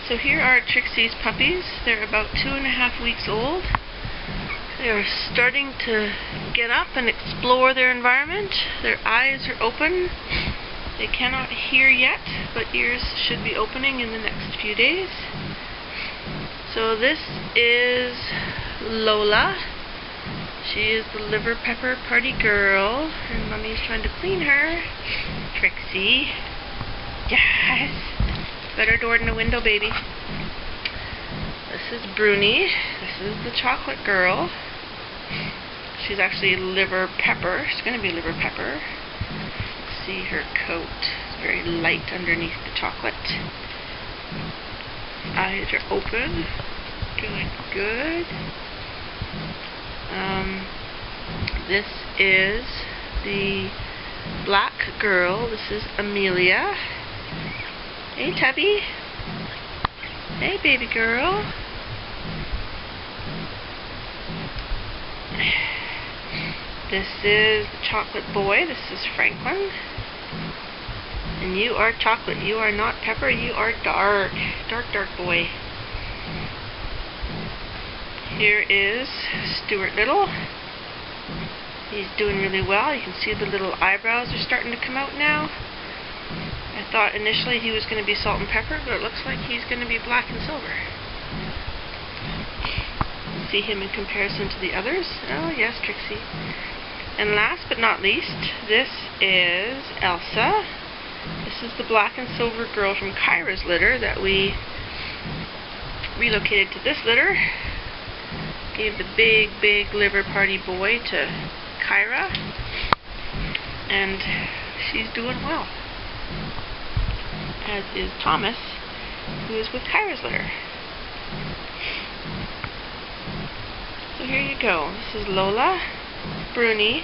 So here are Trixie's puppies. They're about 2.5 weeks old. They are starting to get up and explore their environment. Their eyes are open. They cannot hear yet, but ears should be opening in the next few days. So this is Lola. She is the liver pepper party girl, and Mommy's trying to clean her. Trixie. Yes. Better door than a window, baby. This is Bruni. This is the chocolate girl. She's actually liver pepper. She's going to be liver pepper. See her coat. It's very light underneath the chocolate. Eyes are open. Doing good. This is the black girl. This is Amelia. Hey, Tubby. Hey, baby girl. This is the chocolate boy. This is Franklin. And you are chocolate. You are not pepper. You are dark. Dark, dark boy. Here is Stuart Little. He's doing really well. You can see the little eyebrows are starting to come out now. I thought initially he was going to be salt and pepper, but it looks like he's going to be black and silver. See him in comparison to the others. Oh yes, Trixie. And last but not least, this is Elsa. This is the black and silver girl from Kyra's litter that we relocated to this litter. Gave the big, big liver party boy to Kyra. And she's doing well. As is Thomas, who is with Kyra's litter. So here you go. This is Lola, Bruni,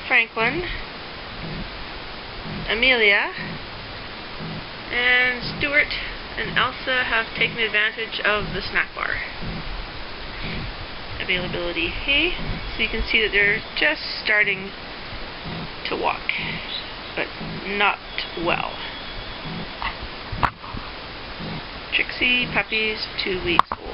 Franklin, Amelia, and Stuart and Elsa have taken advantage of the snack bar availability. Hey, so you can see that they're just starting to walk, but not well. Trixie puppies, 2 weeks old.